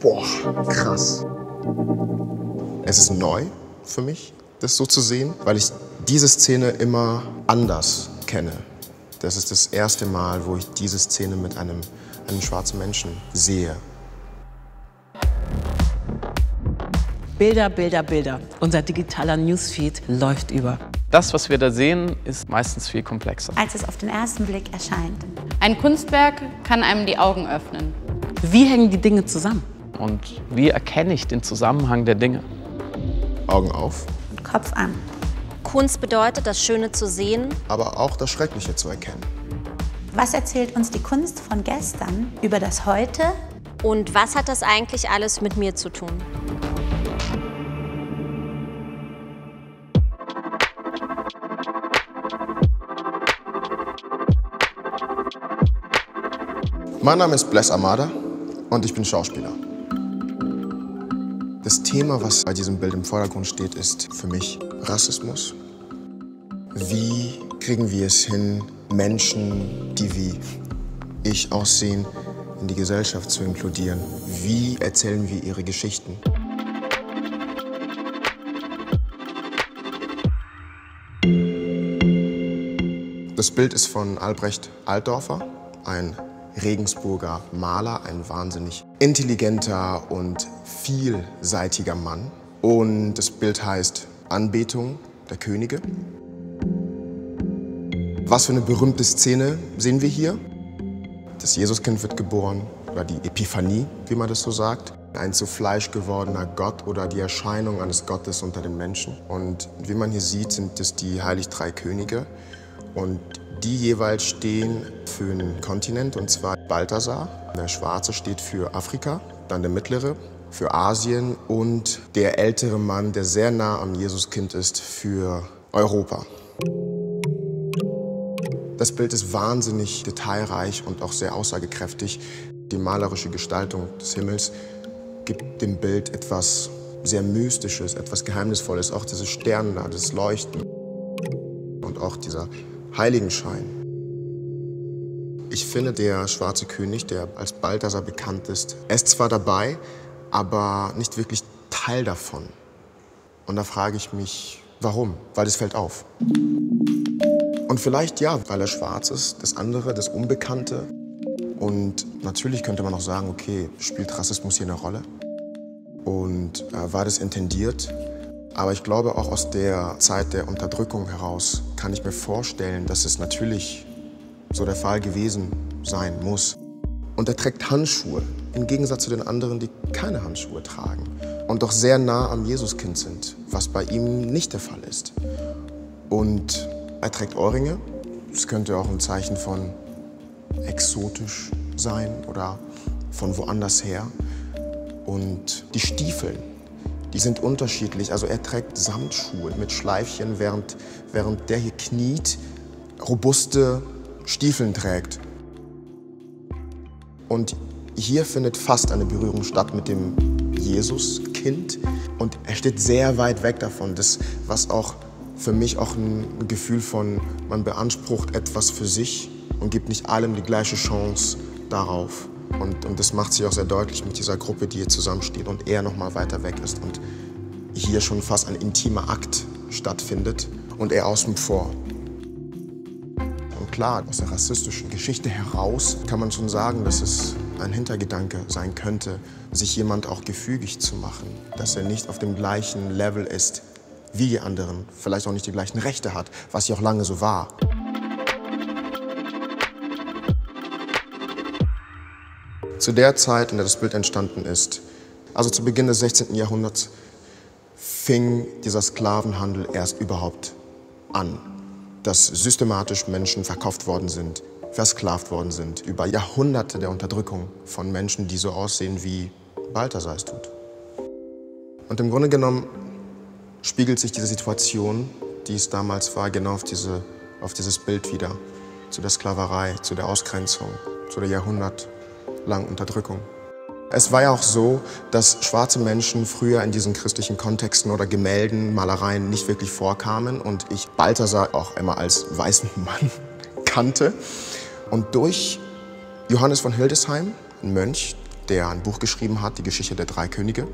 Boah, krass. Es ist neu für mich, das so zu sehen, weil ich diese Szene immer anders kenne. Das ist das erste Mal, wo ich diese Szene mit einem schwarzen Menschen sehe. Bilder, Bilder, Bilder. Unser digitaler Newsfeed läuft über. Das, was wir da sehen, ist meistens viel komplexer. Als es auf den ersten Blick erscheint. Ein Kunstwerk kann einem die Augen öffnen. Wie hängen die Dinge zusammen? Und wie erkenne ich den Zusammenhang der Dinge? Augen auf. Und Kopf an. Kunst bedeutet, das Schöne zu sehen, aber auch das Schreckliche zu erkennen. Was erzählt uns die Kunst von gestern über das Heute? Und was hat das eigentlich alles mit mir zu tun? Mein Name ist Bless Amada und ich bin Schauspieler. Das Thema, was bei diesem Bild im Vordergrund steht, ist für mich Rassismus. Wie kriegen wir es hin, Menschen, die wie ich aussehen, in die Gesellschaft zu inkludieren? Wie erzählen wir ihre Geschichten? Das Bild ist von Albrecht Altdorfer, ein Regensburger Maler, ein wahnsinnig intelligenter und vielseitiger Mann. Und das Bild heißt Anbetung der Könige. Was für eine berühmte Szene sehen wir hier? Das Jesuskind wird geboren, oder die Epiphanie, wie man das so sagt. Ein zu Fleisch gewordener Gott oder die Erscheinung eines Gottes unter den Menschen. Und wie man hier sieht, sind es die heilig drei Könige. Und die jeweils stehen für einen Kontinent, und zwar Balthasar. Der Schwarze steht für Afrika, dann der Mittlere für Asien und der ältere Mann, der sehr nah am Jesuskind ist, für Europa. Das Bild ist wahnsinnig detailreich und auch sehr aussagekräftig. Die malerische Gestaltung des Himmels gibt dem Bild etwas sehr Mystisches, etwas Geheimnisvolles. Auch diese Sterne da, das Leuchten und auch dieser Heiligenschein. Ich finde, der schwarze König, der als Balthasar bekannt ist, er ist zwar dabei, aber nicht wirklich Teil davon. Und da frage ich mich, warum? Weil es fällt auf. Und vielleicht ja, weil er schwarz ist, das andere, das Unbekannte. Und natürlich könnte man auch sagen, okay, spielt Rassismus hier eine Rolle? Und war das intendiert? Aber ich glaube, auch aus der Zeit der Unterdrückung heraus kann ich mir vorstellen, dass es natürlich so der Fall gewesen sein muss. Und er trägt Handschuhe, im Gegensatz zu den anderen, die keine Handschuhe tragen und doch sehr nah am Jesuskind sind, was bei ihm nicht der Fall ist. Und er trägt Ohrringe. Das könnte auch ein Zeichen von exotisch sein oder von woanders her. Und die Stiefel, die sind unterschiedlich. Also er trägt Samtschuhe mit Schleifchen, während der hier kniet, robuste Stiefeln trägt. Und hier findet fast eine Berührung statt mit dem Jesuskind. Und er steht sehr weit weg davon, das, was auch für mich auch ein Gefühl von, man beansprucht etwas für sich und gibt nicht allem die gleiche Chance darauf. Und das macht sich auch sehr deutlich mit dieser Gruppe, die hier zusammensteht und er noch mal weiter weg ist und hier schon fast ein intimer Akt stattfindet und er außen vor. Und klar, aus der rassistischen Geschichte heraus kann man schon sagen, dass es ein Hintergedanke sein könnte, sich jemand auch gefügig zu machen, dass er nicht auf dem gleichen Level ist wie die anderen, vielleicht auch nicht die gleichen Rechte hat, was ja auch lange so war. Zu der Zeit, in der das Bild entstanden ist, also zu Beginn des 16. Jahrhunderts, fing dieser Sklavenhandel erst überhaupt an. Dass systematisch Menschen verkauft worden sind, versklavt worden sind, über Jahrhunderte der Unterdrückung von Menschen, die so aussehen, wie Balthasar es tut. Und im Grunde genommen spiegelt sich diese Situation, die es damals war, genau auf dieses Bild wieder. Zu der Sklaverei, zu der Ausgrenzung, zu der jahrhundertlangen Unterdrückung. Es war ja auch so, dass schwarze Menschen früher in diesen christlichen Kontexten oder Gemälden, Malereien nicht wirklich vorkamen und ich Balthasar auch immer als weißen Mann kannte. Und durch Johannes von Hildesheim, ein Mönch, der ein Buch geschrieben hat, die Geschichte der 3 Könige,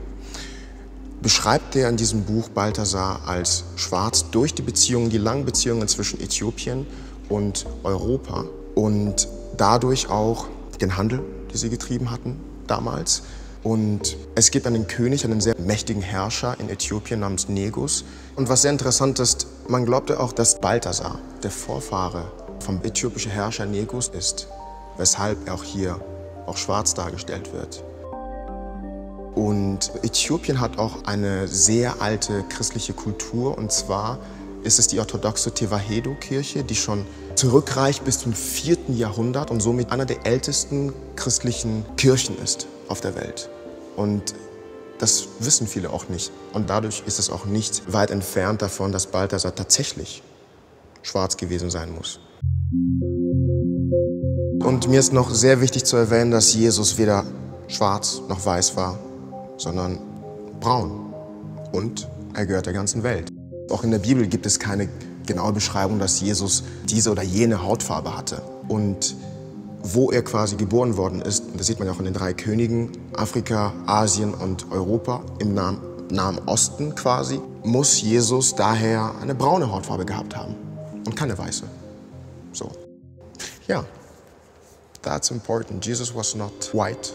beschreibt er in diesem Buch Balthasar als schwarz durch die langen Beziehungen zwischen Äthiopien und Europa und dadurch auch den Handel, den sie getrieben hatten damals. Und es gibt einen König, einen sehr mächtigen Herrscher in Äthiopien namens Negus. Und was sehr interessant ist, man glaubte auch, dass Balthasar der Vorfahre vom äthiopischen Herrscher Negus ist, weshalb er auch hier auch schwarz dargestellt wird. Und Äthiopien hat auch eine sehr alte christliche Kultur, und zwar ist es die orthodoxe Tewahedo-Kirche, die schon zurückreicht bis zum 4. Jahrhundert und somit einer der ältesten christlichen Kirchen ist auf der Welt. Und das wissen viele auch nicht. Und dadurch ist es auch nicht weit entfernt davon, dass Balthasar tatsächlich schwarz gewesen sein muss. Und mir ist noch sehr wichtig zu erwähnen, dass Jesus weder schwarz noch weiß war, sondern braun. Und er gehört der ganzen Welt. Auch in der Bibel gibt es keine genaue Beschreibung, dass Jesus diese oder jene Hautfarbe hatte. Und wo er quasi geboren worden ist, das sieht man ja auch in den 3 Königen, Afrika, Asien und Europa, im Nahen Osten quasi, muss Jesus daher eine braune Hautfarbe gehabt haben und keine weiße. So. Ja, that's important. Jesus was not white.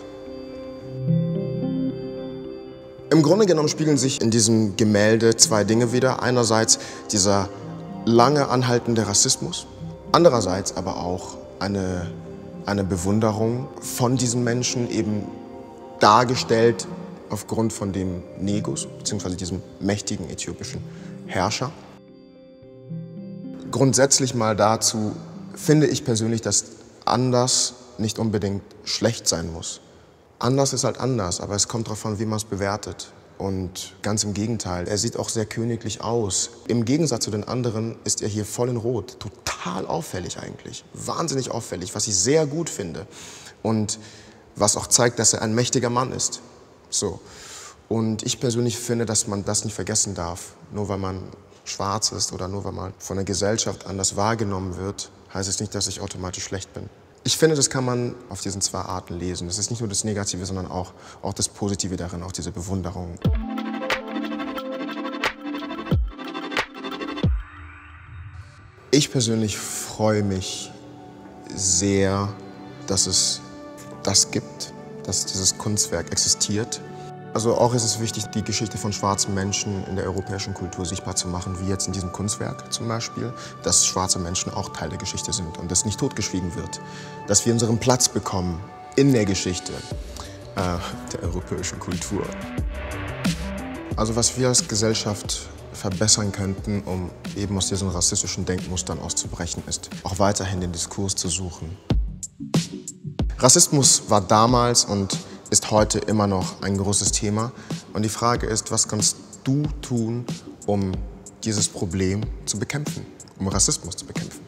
Im Grunde genommen spiegeln sich in diesem Gemälde 2 Dinge wider. Einerseits dieser lange anhaltende Rassismus, andererseits aber auch eine Bewunderung von diesen Menschen, eben dargestellt aufgrund von dem Negus, beziehungsweise diesem mächtigen äthiopischen Herrscher. Grundsätzlich mal dazu finde ich persönlich, dass anders nicht unbedingt schlecht sein muss. Anders ist halt anders, aber es kommt darauf an, wie man es bewertet. Und ganz im Gegenteil, er sieht auch sehr königlich aus. Im Gegensatz zu den anderen ist er hier voll in Rot. Total auffällig eigentlich. Wahnsinnig auffällig, was ich sehr gut finde. Und was auch zeigt, dass er ein mächtiger Mann ist. So. Und ich persönlich finde, dass man das nicht vergessen darf. Nur weil man schwarz ist oder nur weil man von der Gesellschaft anders wahrgenommen wird, heißt es nicht, dass ich automatisch schlecht bin. Ich finde, das kann man auf diesen 2 Arten lesen. Das ist nicht nur das Negative, sondern auch das Positive darin, auch diese Bewunderung. Ich persönlich freue mich sehr, dass es das gibt, dass dieses Kunstwerk existiert. Also auch ist es wichtig, die Geschichte von schwarzen Menschen in der europäischen Kultur sichtbar zu machen, wie jetzt in diesem Kunstwerk zum Beispiel, dass schwarze Menschen auch Teil der Geschichte sind und das nicht totgeschwiegen wird. Dass wir unseren Platz bekommen in der Geschichte der europäischen Kultur. Also was wir als Gesellschaft verbessern könnten, um eben aus diesen rassistischen Denkmustern auszubrechen, ist auch weiterhin den Diskurs zu suchen. Rassismus war damals und ist heute immer noch ein großes Thema. Und die Frage ist, was kannst du tun, um dieses Problem zu bekämpfen, um Rassismus zu bekämpfen?